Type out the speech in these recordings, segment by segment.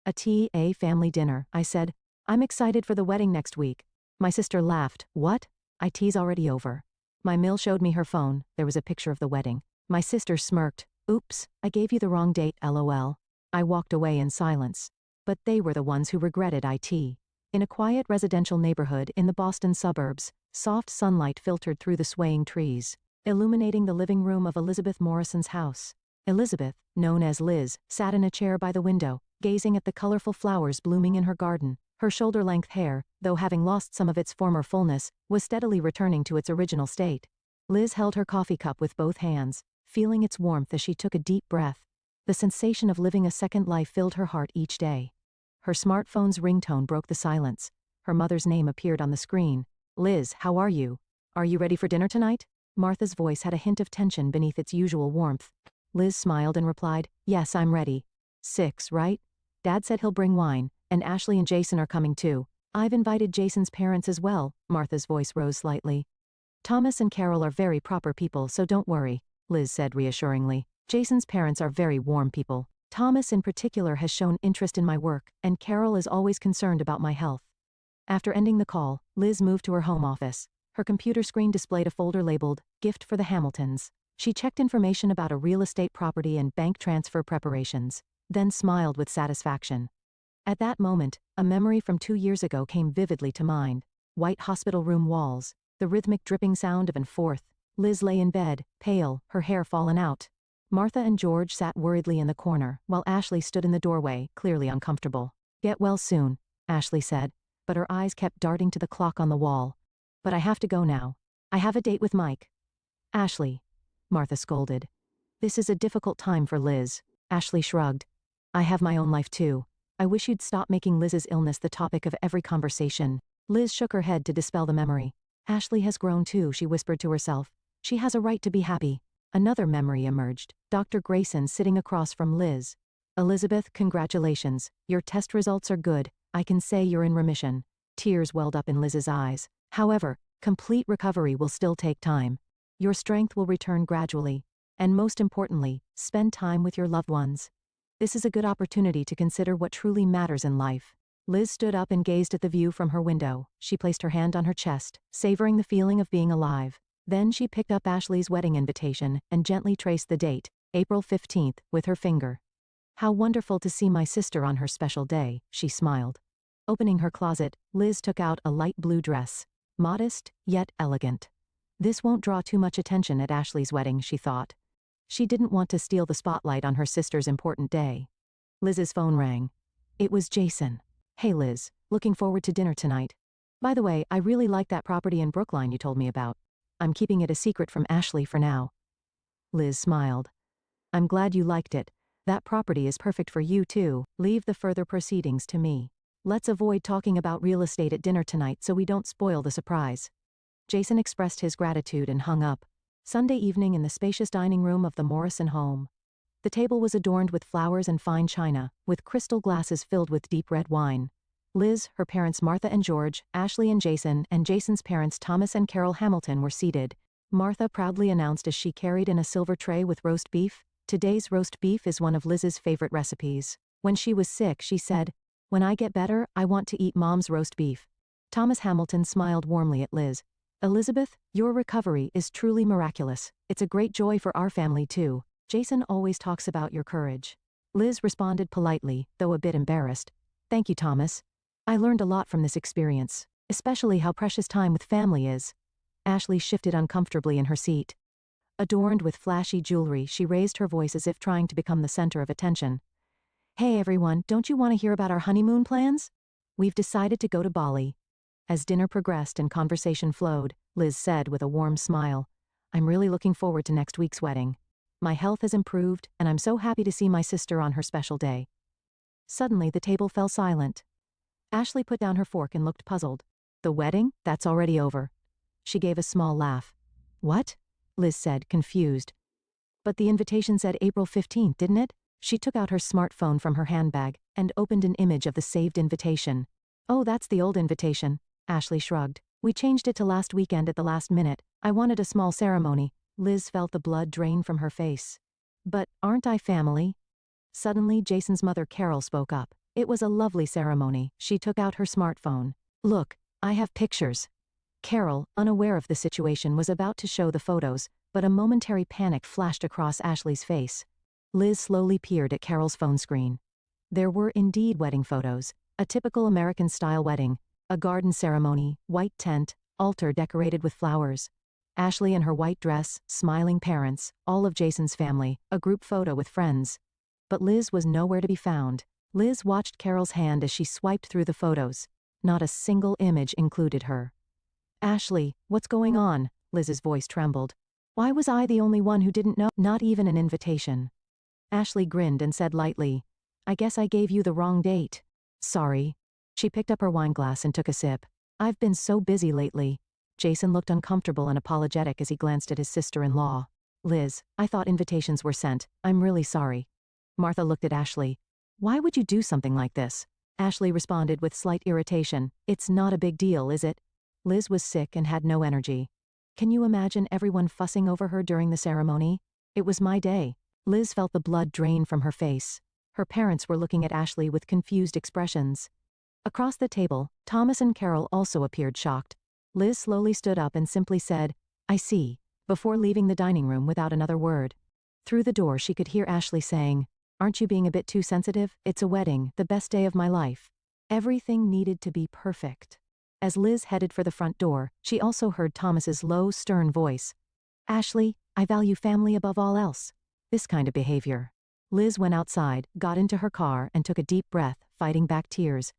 A TA family dinner, I said. I'm excited for the wedding next week. My sister laughed. What? IT's already over. My Mill showed me her phone. There was a picture of the wedding. My sister smirked. Oops, I gave you the wrong date, lol. I walked away in silence. But they were the ones who regretted IT. In a quiet residential neighborhood in the Boston suburbs, soft sunlight filtered through the swaying trees, illuminating the living room of Elizabeth Morrison's house. Elizabeth, known as Liz, sat in a chair by the window, gazing at the colorful flowers blooming in her garden. Her shoulder-length hair, though having lost some of its former fullness, was steadily returning to its original state. Liz held her coffee cup with both hands, feeling its warmth as she took a deep breath. The sensation of living a second life filled her heart each day. Her smartphone's ringtone broke the silence. Her mother's name appeared on the screen. Liz, how are you? Are you ready for dinner tonight? Martha's voice had a hint of tension beneath its usual warmth. Liz smiled and replied, yes, I'm ready. 6, right? Dad said he'll bring wine, and Ashley and Jason are coming too. I've invited Jason's parents as well. Martha's voice rose slightly. Thomas and Carol are very proper people, so don't worry, Liz said reassuringly. Jason's parents are very warm people. Thomas in particular has shown interest in my work, and Carol is always concerned about my health. After ending the call, Liz moved to her home office. Her computer screen displayed a folder labeled, Gift for the Hamiltons. She checked information about a real estate property and bank transfer preparations, then smiled with satisfaction. At that moment, a memory from 2 years ago came vividly to mind. White hospital room walls, the rhythmic dripping sound of an fourth. Liz lay in bed, pale, her hair fallen out. Martha and George sat worriedly in the corner, while Ashley stood in the doorway, clearly uncomfortable. Get well soon, Ashley said, but her eyes kept darting to the clock on the wall. But I have to go now. I have a date with Mike. Ashley, Martha scolded. This is a difficult time for Liz. Ashley shrugged. I have my own life too. I wish you'd stop making Liz's illness the topic of every conversation. Liz shook her head to dispel the memory. Ashley has grown too, she whispered to herself. She has a right to be happy. Another memory emerged. Dr. Grayson sitting across from Liz. Elizabeth, congratulations. Your test results are good. I can say you're in remission. Tears welled up in Liz's eyes. However, complete recovery will still take time. Your strength will return gradually. And most importantly, spend time with your loved ones. This is a good opportunity to consider what truly matters in life. Liz stood up and gazed at the view from her window. She placed her hand on her chest, savoring the feeling of being alive. Then she picked up Ashley's wedding invitation and gently traced the date, April 15th, with her finger. How wonderful to see my sister on her special day, she smiled. Opening her closet, Liz took out a light blue dress. Modest, yet elegant. This won't draw too much attention at Ashley's wedding, she thought. She didn't want to steal the spotlight on her sister's important day. Liz's phone rang. It was Jason. Hey Liz, looking forward to dinner tonight. By the way, I really like that property in Brookline you told me about. I'm keeping it a secret from Ashley for now. Liz smiled. I'm glad you liked it. That property is perfect for you too. Leave the further proceedings to me. Let's avoid talking about real estate at dinner tonight so we don't spoil the surprise. Jason expressed his gratitude and hung up. Sunday evening in the spacious dining room of the Morrison home. The table was adorned with flowers and fine china, with crystal glasses filled with deep red wine. Liz, her parents Martha and George, Ashley and Jason's parents Thomas and Carol Hamilton were seated. Martha proudly announced as she carried in a silver tray with roast beef. Today's roast beef is one of Liz's favorite recipes. When she was sick, she said, "When I get better, I want to eat Mom's roast beef." Thomas Hamilton smiled warmly at Liz. Elizabeth, your recovery is truly miraculous. It's a great joy for our family too. Jason always talks about your courage. Liz responded politely, though a bit embarrassed. Thank you, Thomas. I learned a lot from this experience, especially how precious time with family is. Ashley shifted uncomfortably in her seat. Adorned with flashy jewelry, she raised her voice as if trying to become the center of attention. Hey everyone, don't you want to hear about our honeymoon plans? We've decided to go to Bali. As dinner progressed and conversation flowed, Liz said with a warm smile, I'm really looking forward to next week's wedding. My health has improved, and I'm so happy to see my sister on her special day. Suddenly the table fell silent. Ashley put down her fork and looked puzzled. The wedding? That's already over. She gave a small laugh. What? Liz said, confused. But the invitation said April 15th, didn't it? She took out her smartphone from her handbag and opened an image of the saved invitation. Oh, that's the old invitation. Ashley shrugged. We changed it to last weekend at the last minute. I wanted a small ceremony. Liz felt the blood drain from her face. But aren't I family? Suddenly, Jason's mother Carol spoke up. It was a lovely ceremony. She took out her smartphone. Look, I have pictures. Carol, unaware of the situation, was about to show the photos, but a momentary panic flashed across Ashley's face. Liz slowly peered at Carol's phone screen. There were indeed wedding photos, a typical American-style wedding, a garden ceremony, white tent, altar decorated with flowers. Ashley in her white dress, smiling parents, all of Jason's family, a group photo with friends. But Liz was nowhere to be found. Liz watched Carol's hand as she swiped through the photos. Not a single image included her. Ashley, what's going on? Liz's voice trembled. Why was I the only one who didn't know? Not even an invitation. Ashley grinned and said lightly, I guess I gave you the wrong date. Sorry. She picked up her wineglass and took a sip. I've been so busy lately. Jason looked uncomfortable and apologetic as he glanced at his sister-in-law. Liz, I thought invitations were sent. I'm really sorry. Martha looked at Ashley. Why would you do something like this? Ashley responded with slight irritation. It's not a big deal, is it? Liz was sick and had no energy. Can you imagine everyone fussing over her during the ceremony? It was my day. Liz felt the blood drain from her face. Her parents were looking at Ashley with confused expressions. Across the table, Thomas and Carol also appeared shocked. Liz slowly stood up and simply said, I see, before leaving the dining room without another word. Through the door she could hear Ashley saying, Aren't you being a bit too sensitive? It's a wedding, the best day of my life. Everything needed to be perfect. As Liz headed for the front door, she also heard Thomas's low, stern voice. Ashley, I value family above all else. This kind of behavior. Liz went outside, got into her car, and took a deep breath, fighting back tears.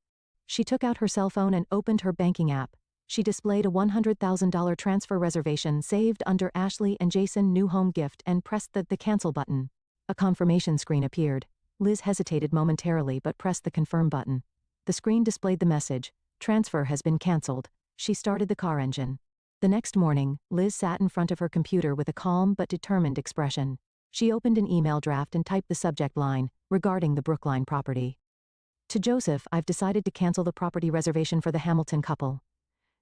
She took out her cell phone and opened her banking app. She displayed a $100,000 transfer reservation saved under Ashley and Jason new home gift and pressed the cancel button. A confirmation screen appeared. Liz hesitated momentarily but pressed the confirm button. The screen displayed the message, Transfer has been cancelled. She started the car engine. The next morning, Liz sat in front of her computer with a calm but determined expression. She opened an email draft and typed the subject line, regarding the Brookline property. To Joseph, I've decided to cancel the property reservation for the Hamilton couple.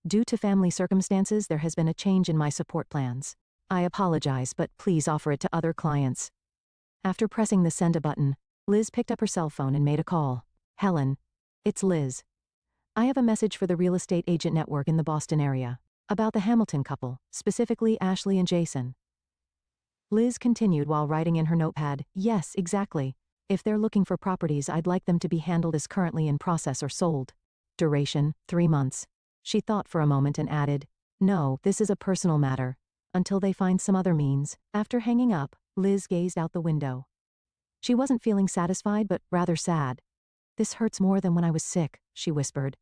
Due to family circumstances, there has been a change in my support plans. I apologize, but please offer it to other clients. After pressing the send a button, Liz picked up her cell phone and made a call. Helen. It's Liz. I have a message for the real estate agent network in the Boston area. About the Hamilton couple, specifically Ashley and Jason. Liz continued while writing in her notepad, Yes, exactly. If they're looking for properties, I'd like them to be handled as currently in process or sold. Duration, 3 months. She thought for a moment and added, No, this is a personal matter. Until they find some other means. After hanging up, Liz gazed out the window. She wasn't feeling satisfied but rather sad. This hurts more than when I was sick, she whispered.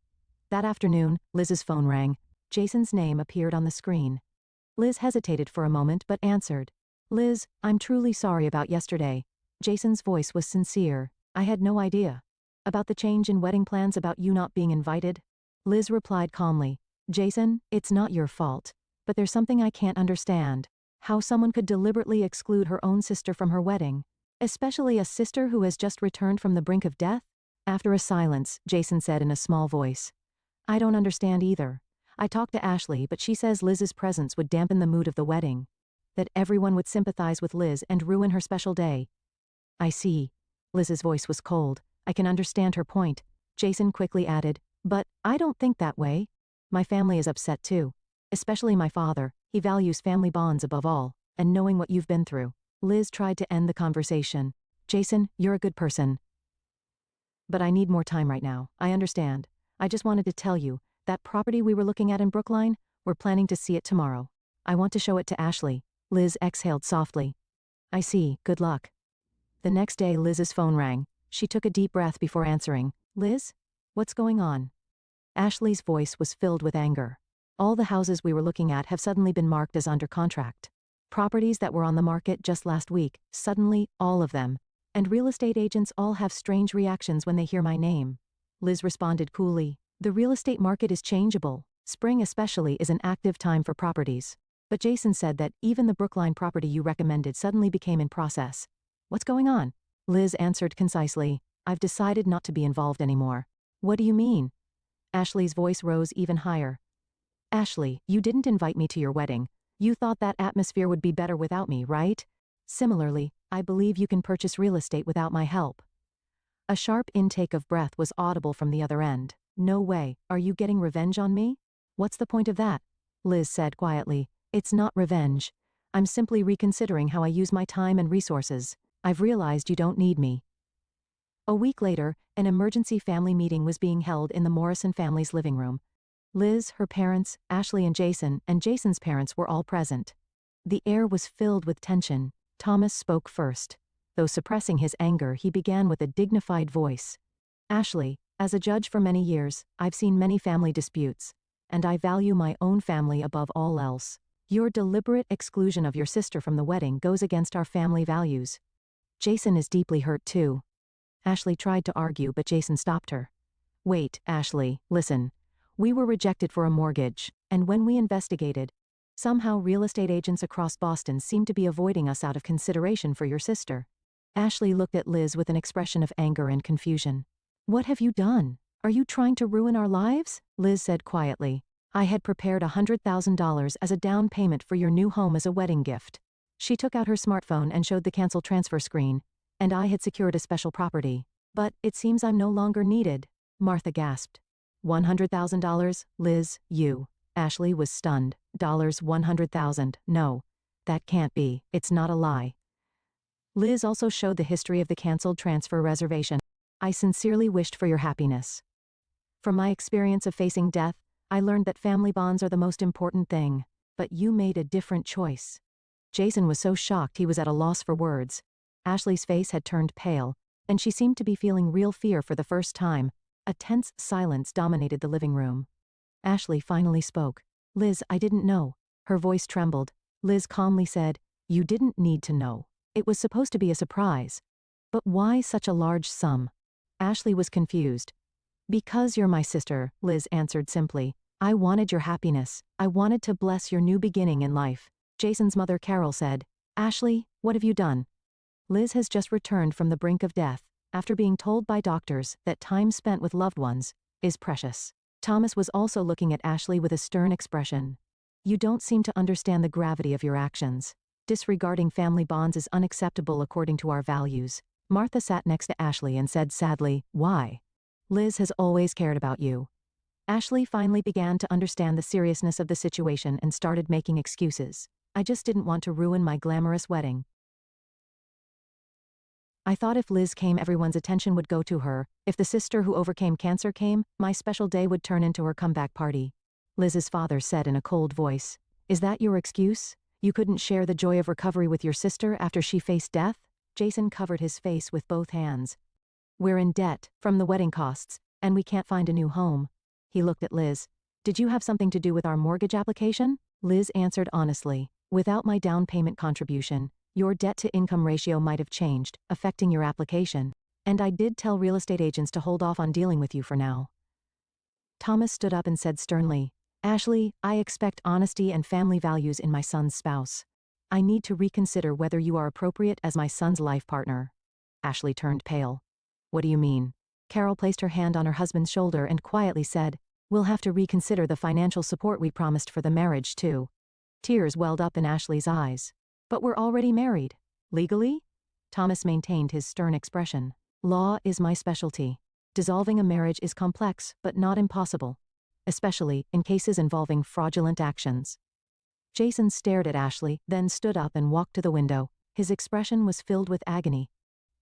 That afternoon, Liz's phone rang. Jason's name appeared on the screen. Liz hesitated for a moment but answered. Liz, I'm truly sorry about yesterday. Jason's voice was sincere. I had no idea. About the change in wedding plans, about you not being invited? Liz replied calmly. Jason, it's not your fault. But there's something I can't understand. How someone could deliberately exclude her own sister from her wedding. Especially a sister who has just returned from the brink of death? After a silence, Jason said in a small voice. I don't understand either. I talked to Ashley, but she says Liz's presence would dampen the mood of the wedding. That everyone would sympathize with Liz and ruin her special day. I see. Liz's voice was cold. I can understand her point. Jason quickly added, But I don't think that way. My family is upset too. Especially my father. He values family bonds above all, and knowing what you've been through. Liz tried to end the conversation. Jason, you're a good person. But I need more time right now. I understand. I just wanted to tell you, that property we were looking at in Brookline, we're planning to see it tomorrow. I want to show it to Ashley. Liz exhaled softly. I see, good luck. The next day Liz's phone rang. She took a deep breath before answering. Liz? What's going on? Ashley's voice was filled with anger. All the houses we were looking at have suddenly been marked as under contract. Properties that were on the market just last week, suddenly, all of them. And real estate agents all have strange reactions when they hear my name. Liz responded coolly. The real estate market is changeable. Spring especially is an active time for properties. But Jason said that even the Brookline property you recommended suddenly became in process. What's going on? Liz answered concisely. I've decided not to be involved anymore. What do you mean? Ashley's voice rose even higher. Ashley, you didn't invite me to your wedding. You thought that atmosphere would be better without me, right? Similarly, I believe you can purchase real estate without my help. A sharp intake of breath was audible from the other end. No way, are you getting revenge on me? What's the point of that? Liz said quietly. It's not revenge. I'm simply reconsidering how I use my time and resources. I've realized you don't need me. A week later, an emergency family meeting was being held in the Morrison family's living room. Liz, her parents, Ashley and Jason's parents were all present. The air was filled with tension. Thomas spoke first. Though suppressing his anger, he began with a dignified voice. Ashley, as a judge for many years, I've seen many family disputes, and I value my own family above all else. Your deliberate exclusion of your sister from the wedding goes against our family values. Jason is deeply hurt too. Ashley tried to argue, but Jason stopped her. Wait, Ashley, listen. We were rejected for a mortgage, and when we investigated, somehow real estate agents across Boston seemed to be avoiding us out of consideration for your sister. Ashley looked at Liz with an expression of anger and confusion. What have you done? Are you trying to ruin our lives? Liz said quietly. I had prepared $100,000 as a down payment for your new home as a wedding gift. She took out her smartphone and showed the cancel transfer screen, and I had secured a special property. But it seems I'm no longer needed. Martha gasped. $100,000, Liz, you. Ashley was stunned. $100,000, no. That can't be, it's not a lie. Liz also showed the history of the canceled transfer reservation. I sincerely wished for your happiness. From my experience of facing death, I learned that family bonds are the most important thing. But you made a different choice. Jason was so shocked he was at a loss for words. Ashley's face had turned pale, and she seemed to be feeling real fear for the first time. A tense silence dominated the living room. Ashley finally spoke. Liz, I didn't know. Her voice trembled. Liz calmly said, you didn't need to know. It was supposed to be a surprise. But why such a large sum? Ashley was confused. Because you're my sister, Liz answered simply. I wanted your happiness. I wanted to bless your new beginning in life. Jason's mother Carol said, Ashley, what have you done? Liz has just returned from the brink of death, after being told by doctors that time spent with loved ones is precious. Thomas was also looking at Ashley with a stern expression. You don't seem to understand the gravity of your actions. Disregarding family bonds is unacceptable according to our values. Martha sat next to Ashley and said sadly, why? Liz has always cared about you. Ashley finally began to understand the seriousness of the situation and started making excuses. I just didn't want to ruin my glamorous wedding. I thought if Liz came, everyone's attention would go to her. If the sister who overcame cancer came, my special day would turn into her comeback party. Liz's father said in a cold voice. Is that your excuse? You couldn't share the joy of recovery with your sister after she faced death? Jason covered his face with both hands. We're in debt, from the wedding costs, and we can't find a new home. He looked at Liz. Did you have something to do with our mortgage application? Liz answered honestly. Without my down payment contribution, your debt-to-income ratio might have changed, affecting your application. And I did tell real estate agents to hold off on dealing with you for now. Thomas stood up and said sternly, Ashley, I expect honesty and family values in my son's spouse. I need to reconsider whether you are appropriate as my son's life partner. Ashley turned pale. What do you mean? Carol placed her hand on her husband's shoulder and quietly said, we'll have to reconsider the financial support we promised for the marriage too. Tears welled up in Ashley's eyes. But we're already married. Legally? Thomas maintained his stern expression. Law is my specialty. Dissolving a marriage is complex, but not impossible. Especially in cases involving fraudulent actions. Jason stared at Ashley, then stood up and walked to the window. His expression was filled with agony.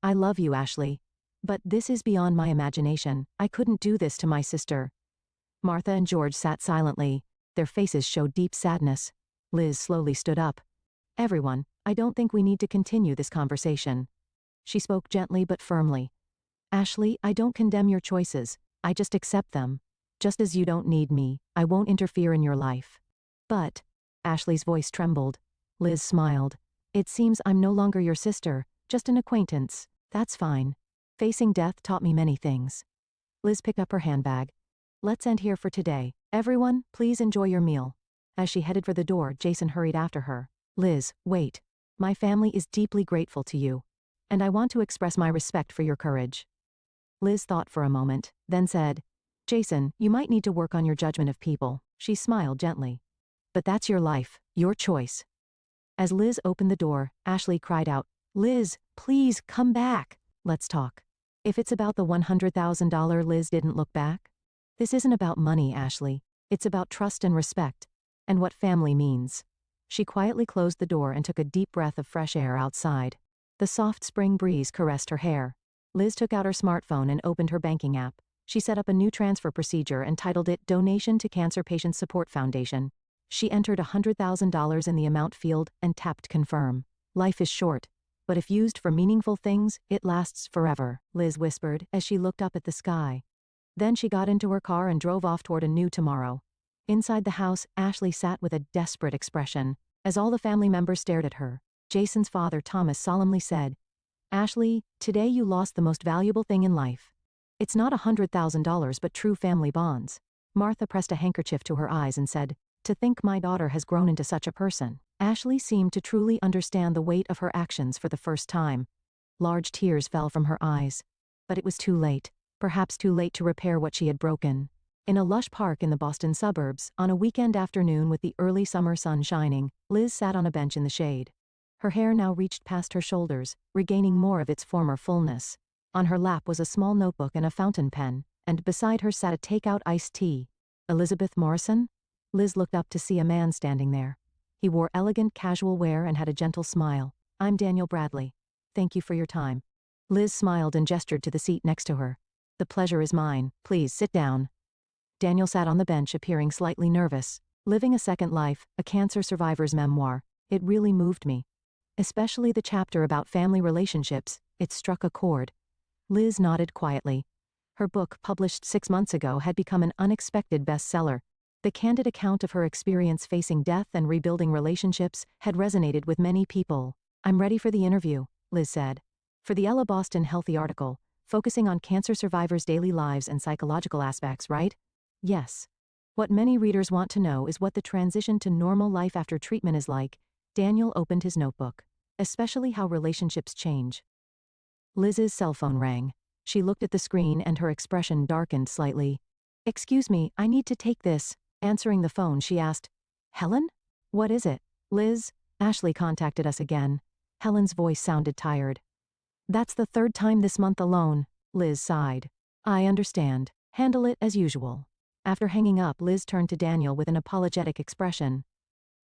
I love you, Ashley. But this is beyond my imagination. I couldn't do this to my sister. Martha and George sat silently. Their faces showed deep sadness. Liz slowly stood up. Everyone, I don't think we need to continue this conversation. She spoke gently but firmly. Ashley, I don't condemn your choices. I just accept them. Just as you don't need me, I won't interfere in your life. But, Ashley's voice trembled. Liz smiled. It seems I'm no longer your sister, just an acquaintance. That's fine. Facing death taught me many things. Liz picked up her handbag. Let's end here for today. Everyone, please enjoy your meal. As she headed for the door, Jason hurried after her. Liz, wait. My family is deeply grateful to you. And I want to express my respect for your courage. Liz thought for a moment, then said, Jason, you might need to work on your judgment of people. She smiled gently. But that's your life, your choice. As Liz opened the door, Ashley cried out, Liz, please come back. Let's talk. If it's about the $100,000, Liz didn't look back. This isn't about money, Ashley. It's about trust and respect. And what family means. She quietly closed the door and took a deep breath of fresh air outside. The soft spring breeze caressed her hair. Liz took out her smartphone and opened her banking app. She set up a new transfer procedure and titled it Donation to Cancer Patient Support Foundation. She entered $100,000 in the amount field and tapped confirm. Life is short, but if used for meaningful things, it lasts forever, Liz whispered as she looked up at the sky. Then she got into her car and drove off toward a new tomorrow. Inside the house, Ashley sat with a desperate expression. As all the family members stared at her, Jason's father, Thomas, solemnly said, "Ashley, today you lost the most valuable thing in life. It's not $100,000 but true family bonds." Martha pressed a handkerchief to her eyes and said, "To think my daughter has grown into such a person." Ashley seemed to truly understand the weight of her actions for the first time. Large tears fell from her eyes. But it was too late. Perhaps too late to repair what she had broken. In a lush park in the Boston suburbs, on a weekend afternoon with the early summer sun shining, Liz sat on a bench in the shade. Her hair now reached past her shoulders, regaining more of its former fullness. On her lap was a small notebook and a fountain pen, and beside her sat a take-out iced tea. Elizabeth Morrison? Liz looked up to see a man standing there. He wore elegant casual wear and had a gentle smile. "I'm Daniel Bradley. Thank you for your time." Liz smiled and gestured to the seat next to her. "The pleasure is mine. Please sit down." Daniel sat on the bench, appearing slightly nervous. Living a Second Life, a cancer survivor's memoir. It really moved me. Especially the chapter about family relationships. It struck a chord. Liz nodded quietly. Her book, published 6 months ago, had become an unexpected bestseller. The candid account of her experience facing death and rebuilding relationships had resonated with many people. "I'm ready for the interview," Liz said. For the Ella Boston Healthy article, focusing on cancer survivors' daily lives and psychological aspects, right? Yes. What many readers want to know is what the transition to normal life after treatment is like. Daniel opened his notebook. Especially how relationships change. Liz's cell phone rang. She looked at the screen and her expression darkened slightly. "Excuse me, I need to take this." Answering the phone, she asked, "Helen? What is it?" "Liz, Ashley contacted us again." Helen's voice sounded tired. "That's the 3rd time this month alone," Liz sighed. "I understand. Handle it as usual." After hanging up, Liz turned to Daniel with an apologetic expression.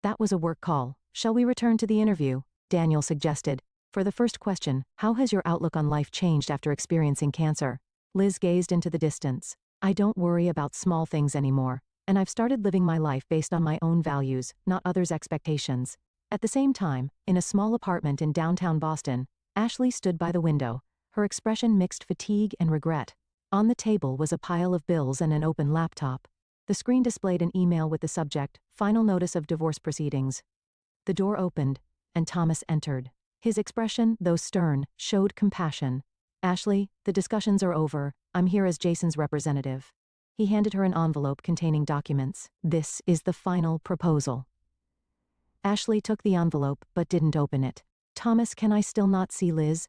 "That was a work call. Shall we return to the interview?" Daniel suggested. "For the first question, how has your outlook on life changed after experiencing cancer?" Liz gazed into the distance. "I don't worry about small things anymore, and I've started living my life based on my own values, not others' expectations." At the same time, in a small apartment in downtown Boston, Ashley stood by the window, her expression mixed fatigue and regret. On the table was a pile of bills and an open laptop. The screen displayed an email with the subject, "Final Notice of Divorce Proceedings." The door opened, and Thomas entered. His expression, though stern, showed compassion. "Ashley, the discussions are over. I'm here as Jason's representative." He handed her an envelope containing documents. "This is the final proposal." Ashley took the envelope but didn't open it. "Thomas, can I still not see Liz?"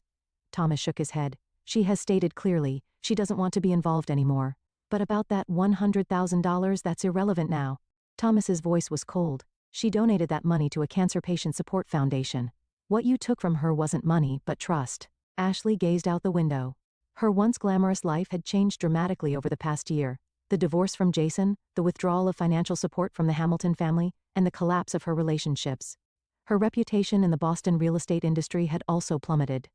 Thomas shook his head. "She has stated clearly, she doesn't want to be involved anymore. But about that $100,000, that's irrelevant now." Thomas's voice was cold. "She donated that money to a cancer patient support foundation. What you took from her wasn't money, but trust." Ashley gazed out the window. Her once glamorous life had changed dramatically over the past year. The divorce from Jason, the withdrawal of financial support from the Hamilton family, and the collapse of her relationships. Her reputation in the Boston real estate industry had also plummeted.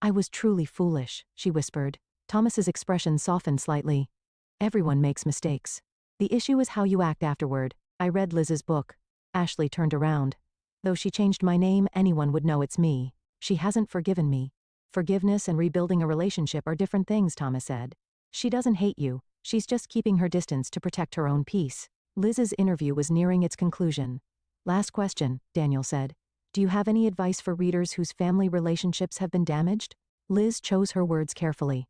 "I was truly foolish," she whispered. Thomas's expression softened slightly. "Everyone makes mistakes. The issue is how you act afterward. I read Liz's book." Ashley turned around. "Though she changed my name, anyone would know it's me. She hasn't forgiven me." "Forgiveness and rebuilding a relationship are different things," Thomas said. "She doesn't hate you. She's just keeping her distance to protect her own peace." Liz's interview was nearing its conclusion. "Last question," Daniel said. "Do you have any advice for readers whose family relationships have been damaged?" Liz chose her words carefully.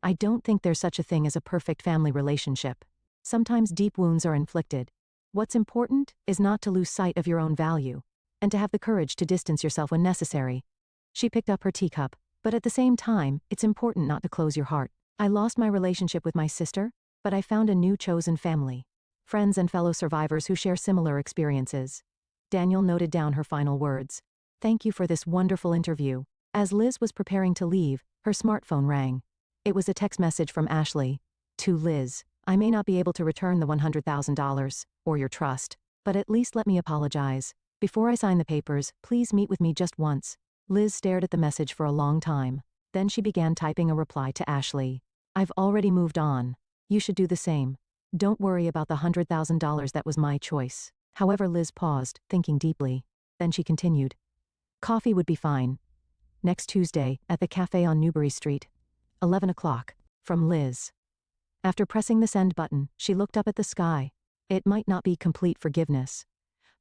"I don't think there's such a thing as a perfect family relationship. Sometimes deep wounds are inflicted. What's important is not to lose sight of your own value, and to have the courage to distance yourself when necessary." She picked up her teacup. "But at the same time, it's important not to close your heart. I lost my relationship with my sister, but I found a new chosen family. Friends and fellow survivors who share similar experiences." Daniel noted down her final words. "Thank you for this wonderful interview." As Liz was preparing to leave, her smartphone rang. It was a text message from Ashley. To Liz. I may not be able to return the $100,000, or your trust, but at least let me apologize. Before I sign the papers, please meet with me just once. Liz stared at the message for a long time. Then she began typing a reply to Ashley. I've already moved on. You should do the same. Don't worry about the $100,000, that was my choice. However, Liz paused, thinking deeply. Then she continued. Coffee would be fine. Next Tuesday, at the cafe on Newbury Street. 11 o'clock. From Liz. After pressing the send button, she looked up at the sky. It might not be complete forgiveness,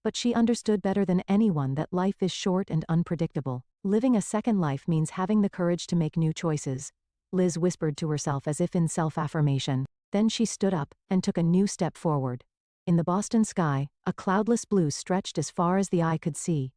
but she understood better than anyone that life is short and unpredictable. Living a second life means having the courage to make new choices. Liz whispered to herself as if in self-affirmation. Then she stood up and took a new step forward. In the Boston sky, a cloudless blue stretched as far as the eye could see.